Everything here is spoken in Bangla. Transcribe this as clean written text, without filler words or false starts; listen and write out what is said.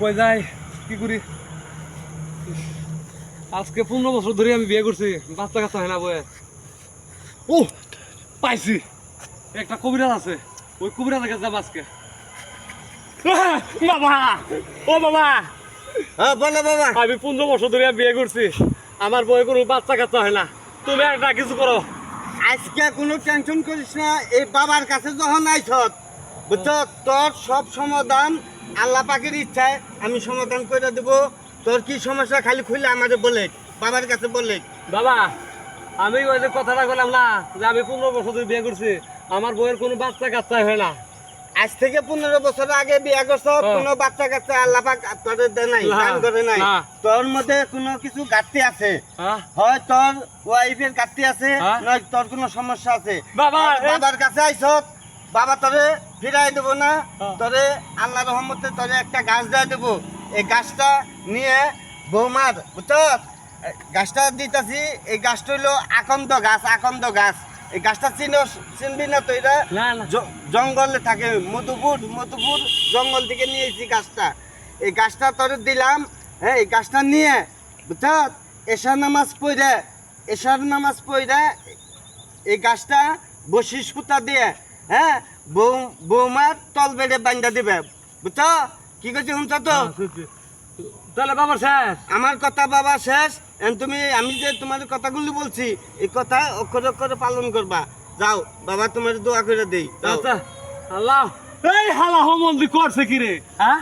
কই যাই কি করি আজকে 15 বছর ধরে আমি বিয়ে করছি বাচ্চা কাচ্চা হয় না বয়ে ও পাইছি একটা কবিরাজ আছে ওই কবিরাজের কাছে যাব আজকে বাবা ও বাবা হ্যাঁ বলো বাবা। আমি 15 বছর ধরে বিয়ে করছি আমার বয়ে কোনো বাচ্চা কাচ্চা হয় না তুমি একটা কিছু করো আজকে কোনো টেনশন করিস না, এই বাবার কাছে যখন আইছ বুঝছ তোর সব সমাধান আল্লাহ পাকের ইচ্ছায় আমি সমাধান করে দেবো। তোর কি সমস্যা খালি খুলে আমাদের বলে বাবার কাছে বলে। বাবা আমি ওই যে কথাটা বললাম না যে আমি 15 বছর ধরে বিয়ে করছি আমার বউয়ের কোনো বাচ্চা কাচ্চা হয় না আজ থেকে 15 বছর আগে বিয়ে করছ, কোনো বাচ্চা কাচ্চা আল্লাহ পাক তোদের দেয় নাই, দান করে নাই। তোর মধ্যে কোনো কিছু ঘাটতি আছে, হয় তোর ওয়াইফের ঘাটতি আছে, নয় তোর কোনো সমস্যা আছে। বাবার কাছে আইছ, বাবা তোরে ফিরাই দেবো না, তোরে আল্লাহ রহমতে তোরে একটা গাছ দিয়ে দেবো। এই গাছটা নিয়ে বৌমার বুঝছ গাছটা দিতেছি। এই গাছটা হইলো আকন্দ গাছ, আকন্দ গাছ। এই গাছটা চিনবি না তো? এটা জঙ্গলে থাকে, মধুপুর জঙ্গল থেকে নিয়েছি গাছটা। এই গাছটা তোর দিলাম। হ্যাঁ, এই গাছটা নিয়ে বুঝছ এশার নামাজ পড়ে এই গাছটা বসি সুতা দিয়ে হ্যাঁ বৌমার তল বেড়ে বান্ধা দিবে। বুঝছ কি করছি শুনছ তো? তাহলে বাবা শেষ আমার কথা বাবা শেষ। তুমি আমি যে তোমার কথাগুলি বলছি এই কথা অক্ষরে অক্ষরে পালন করবা। যাও বাবা তোমার দোয়া করে দেই। আচ্ছা আল্লাহ এই হালা হোমন্দি করছে কি রে হ্যাঁ